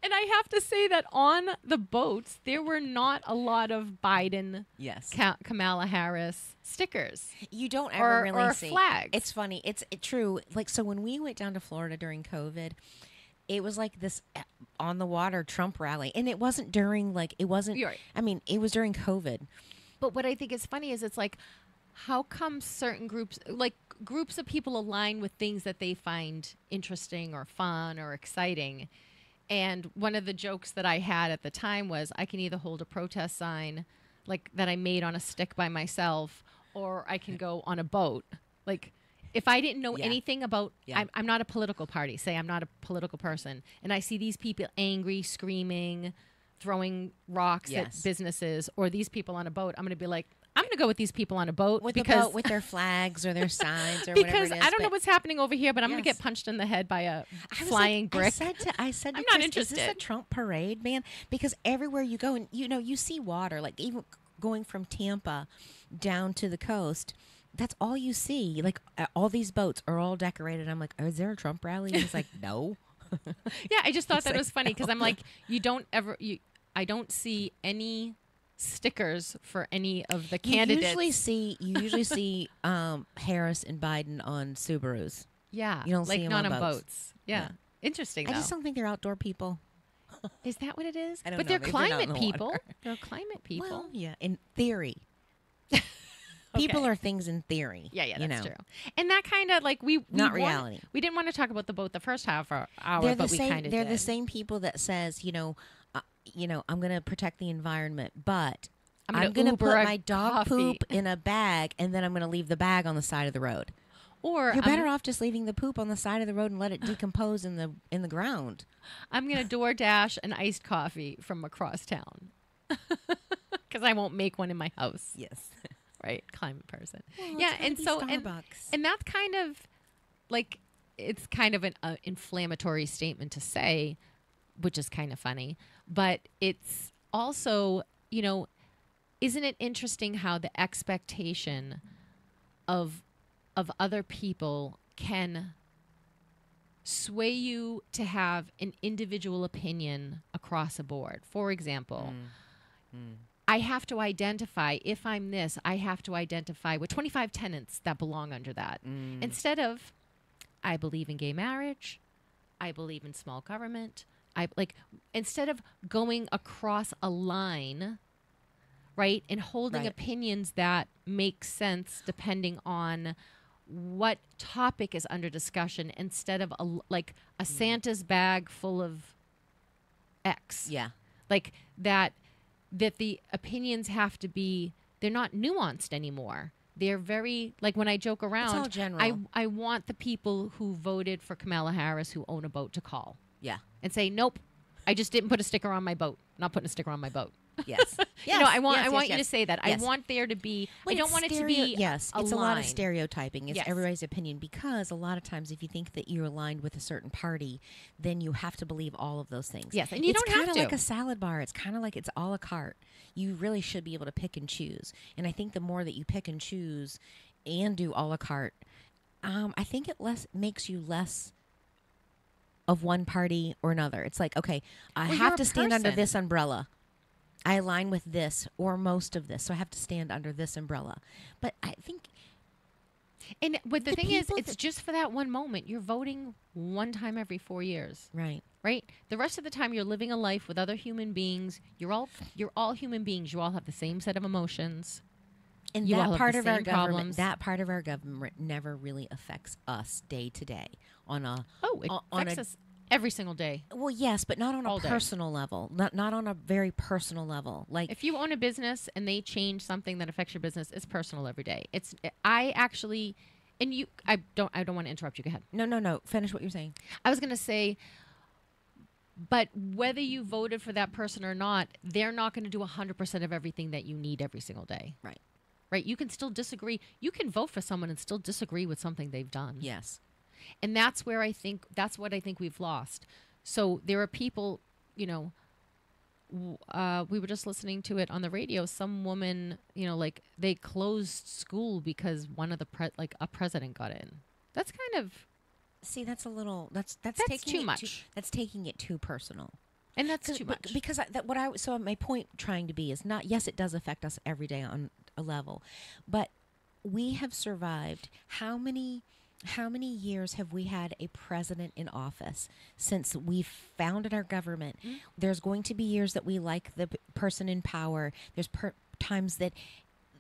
And I have to say that on the boats, there were not a lot of Biden, Yes. Kamala Harris stickers. You don't ever really or see flags. It's funny. It's true. Like, so when we went down to Florida during COVID, it was like this on the water Trump rally, and it wasn't during it wasn't. You're right. I mean, it was during COVID. But what I think is funny is it's like, how come certain groups, like groups of people align with things that they find interesting or fun or exciting? And one of the jokes that I had at the time was I can either hold a protest sign like that I made on a stick by myself, or I can go on a boat. Like, if I didn't know Yeah. anything about, Yeah. I'm not a political party, say I'm not a political person, and I see these people angry, screaming, throwing rocks Yes. at businesses, or these people on a boat, I'm going to be like, I'm going to go with these people on a boat With because with their flags or their signs or because whatever it is. I don't know but what's happening over here, but I'm going to Yes. get punched in the head by a I was flying like, brick. I said, to I'm not Chris, Is this a interested. Trump parade, man? Because everywhere you go, and you see water, like even going from Tampa down to the coast. That's all you see. Like all these boats are all decorated. I'm like, is there a Trump rally? And he's like, no. Yeah, I just thought that like, was funny because I'm like, I don't see any stickers for any of the candidates. You usually see Harris and Biden on Subarus. Yeah, you don't like see 'em not on on boats. boats. Yeah. Interesting. I Though. just don't think they're outdoor people. Is that what it is? I don't but know. they're Maybe they're not in climate the people. water. They're climate people. Well, yeah, in theory. People Okay. are things in theory. Yeah, you that's know. true. And that kind of like we Not want- reality. We didn't want to talk about the boat the first half hour, They're but the we same. kind of They're did. the same people that says, I'm going to protect the environment, but I'm going to Uber put a my dog coffee. poop in a bag, and then I'm going to leave the bag on the side of the road. Or You're better off just leaving the poop on the side of the road and let it decompose in the ground. I'm going to DoorDash an iced coffee from across town because I won't make one in my house. Yes. Right, climate person. Well, Yeah, it's gotta and be so Starbucks. and that's kind of like it's kind of an inflammatory statement to say, which is kind of funny, but it's also, isn't it interesting how the expectation of other people can sway you to have an individual opinion across a board. For example, I have to identify, if I'm this, I have to identify with 25 tenets that belong under that. Instead of, I believe in gay marriage, I believe in small government. Instead of going across a line, right, and holding Right. opinions that make sense depending on what topic is under discussion, instead of a Santa's bag full of X. Yeah. Like that the opinions have to be, they're not nuanced anymore. They're very, like when I joke around, all general. I want the people who voted for Kamala Harris who own a boat to call Yeah. and say, nope, I just didn't put a sticker on my boat. Not putting a sticker on my boat. Yes. I want Yes, you to say that. Yes. I want there to be, Well, I don't it's want it to be yes, a it's a lot of line. stereotyping. It's Yes. everybody's opinion, because a lot of times if you think that you're aligned with a certain party, then you have to believe all of those things. Yes, and you it's don't have kinda to. like a salad bar. It's kind of like it's a la carte. You really should be able to pick and choose. And I think the more that you pick and choose and do a la carte, I think it makes you less of one party or another. It's like, okay, I Well, have you're to a stand under person. this umbrella. I align with this or most of this, so I have to stand under this umbrella. But I think But the The thing is, people it's that- just for that one moment. You're voting one time every 4 years. right. Right? The rest of the time you're living a life with other human beings. You're all human beings. You all have the same set of emotions. And You all that have part the of our same government, problems. that part of our government never really affects us day to day on a Oh, it on affects a us every single day. Well, yes, but not on a All day. personal level. Not on a very personal level. Like, If you own a business and they change something that affects your business, it's personal every day. I actually, and I don't want to interrupt you. Go ahead. no. Finish what you're saying. I was going to say, but whether you voted for that person or not, they're not going to do 100% of everything that you need every single day. Right. Right. You can still disagree. You can vote for someone and still disagree with something they've done. Yes. And that's what I think we've lost. So there are people, we were just listening to it on the radio. Some woman, like they closed school because one of a president got in. That's kind of, see, that's a little, that's taking too it much. That's taking it too personal. And that's too much. Because so my point trying to be is not, yes, it does affect us every day on a level, but we have survived. How many years have we had a president in office since we've founded our government? Mm-hmm. There's going to be years that we like the person in power. There's times that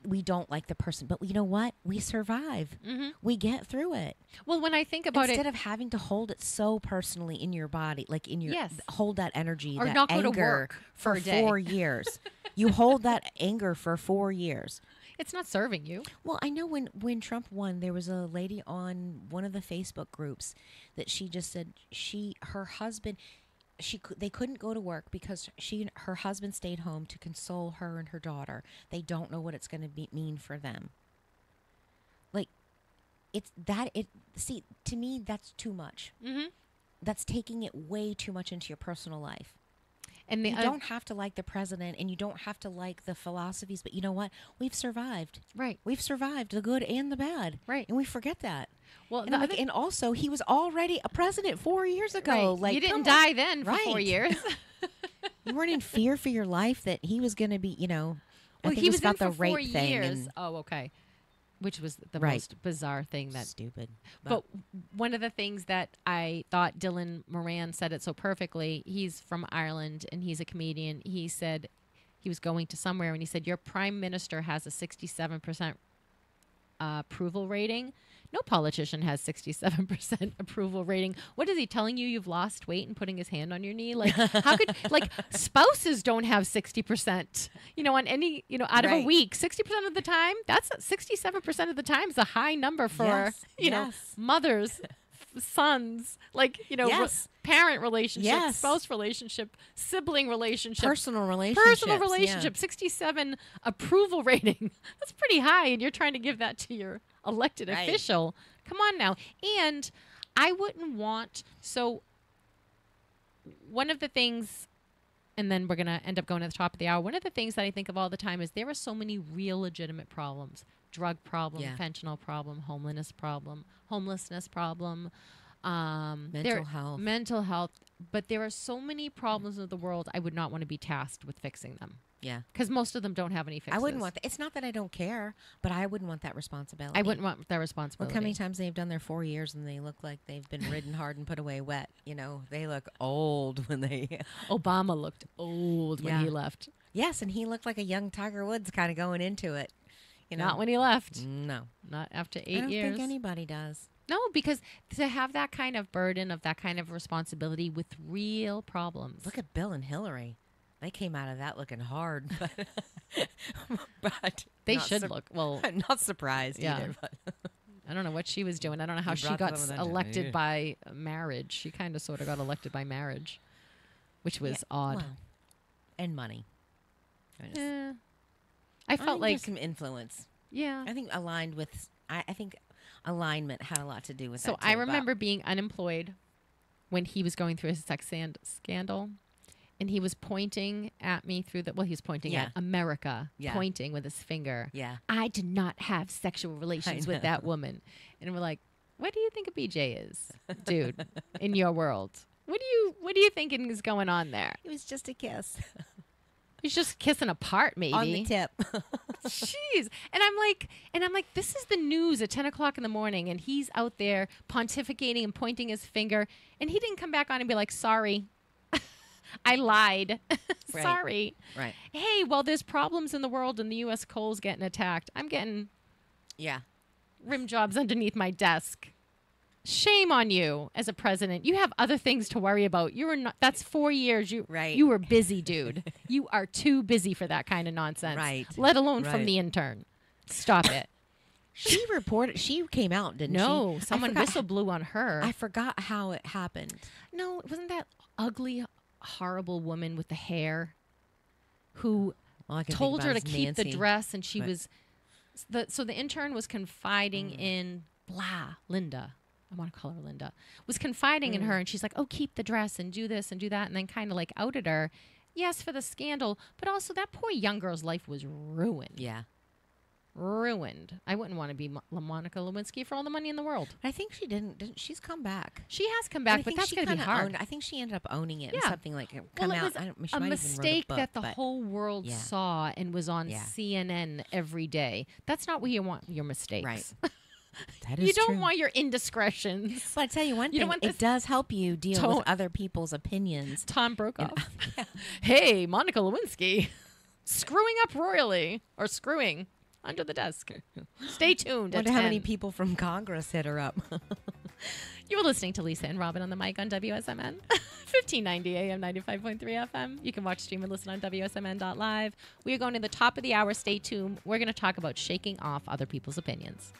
we don't like the person, but you know what? We survive. Mm-hmm. We get through it. Well, when I think about instead of having to hold it so personally in your body, like in your hold that energy, or that not anger go to work for 4 years. You hold that anger for 4 years. It's not serving you. Well, I know when Trump won, there was a lady on one of the Facebook groups that she just said her husband. They couldn't go to work because her husband stayed home to console her and her daughter. They don't know what it's going to mean for them. Like, see, to me, that's too much. Mm-hmm. That's taking it way too much into your personal life. And you don't have to like the president, and you don't have to like the philosophies, but you know what? We've survived. Right. We've survived the good and the bad. Right. And we forget that. Well, and also, he was already a president 4 years ago. Right. Like, you didn't die then for 4 years. You weren't in fear for your life that he was going to be, Well, I think he was about in the for rape 4 thing. years. Oh, okay. Which was the most bizarre thing. That stupid. But one of the things that I thought Dylan Moran said it so perfectly, he's from Ireland and he's a comedian. He said he was going to somewhere and he said, your prime minister has a 67% approval rating. No politician has 67% approval rating. What is he telling you? You've lost weight and putting his hand on your knee? Like, how could, spouses don't have 60%, on any, out of a week. 60% of the time, that's 67% of the time is a high number for, mothers, sons, parent relationship, spouse relationship, sibling relationship. Personal relationship. 67 approval rating. That's pretty high. And you're trying to give that to your elected official. Come on now. And I wouldn't want, one of the things, and then we're going to end up going to the top of the hour. One of the things that I think of all the time is there are so many real legitimate problems. Drug problem, fentanyl problem, homelessness problem, mental health. But there are so many problems in the world, I would not want to be tasked with fixing them. Yeah. Because most of them don't have any fixes. I wouldn't want that. It's not that I don't care, but I wouldn't want that responsibility. I wouldn't want that responsibility. Look how many times they've done their 4 years and they look like they've been ridden hard and put away wet. They look old when they... Obama looked old when he left. Yes, and he looked like a young Tiger Woods kind of going into it. Not when he left. No. Not after 8 years. I don't think anybody does. No, because to have that kind of burden of that kind of responsibility with real problems. Look at Bill and Hillary. They came out of that looking hard, but they should look well. I'm not surprised either. But I don't know what she was doing. I don't know how she got elected by marriage. She kind of sort of got elected by marriage, which was odd. Well, and money. I felt like some influence. Yeah, I think aligned with. I think alignment had a lot to do with that. So I remember being unemployed when he was going through his sex scandal. And he was pointing at me through he was pointing at America, pointing with his finger. Yeah. I did not have sexual relations with that woman. And we're like, what do you think a BJ is, dude, in your world? What do you think is going on there? It was just a kiss. He's just kissing apart, maybe. On the tip. Jeez. And I'm like, this is the news at 10 o'clock in the morning. And he's out there pontificating and pointing his finger. And he didn't come back on and be like, sorry. I lied. Sorry. Right. Hey, well, there's problems in the world and the U.S. coal's getting attacked. I'm getting rim jobs underneath my desk. Shame on you as a president. You have other things to worry about. You were not. That's 4 years. You were busy, dude. You are too busy for that kind of nonsense. Right. Let alone from the intern. Stop it. She reported. She came out, didn't she? No, someone whistle blew on her. I forgot how it happened. No, it wasn't that ugly, horrible woman with the hair who told her to keep the dress, and she was. So the intern was confiding in Linda. I want to call her Linda, was confiding in her, and she's like, oh, keep the dress and do this and do that, and then kind of like outed her. Yes, for the scandal, but also that poor young girl's life was ruined. Yeah. Ruined. I wouldn't want to be Monica Lewinsky for all the money in the world. I think she didn't she's come back. She has come back, but that's going to be hard. I think she ended up owning it and something like come well, out. It was a mistake that the whole world saw and was on CNN every day. That's not where you want your mistakes. Right. That is you don't true. want your indiscretions. But I tell you one thing, it does help you deal with other people's opinions. Tom Brokaw. Hey, Monica Lewinsky. Screwing up royally. Or screwing under the desk. Stay tuned. I wonder how many people from Congress hit her up. You were listening to Lisa and Robin on the mic on WSMN. 1590 AM, 95.3 FM. You can watch, stream, and listen on WSMN.live. We are going to the top of the hour. Stay tuned. We're going to talk about shaking off other people's opinions.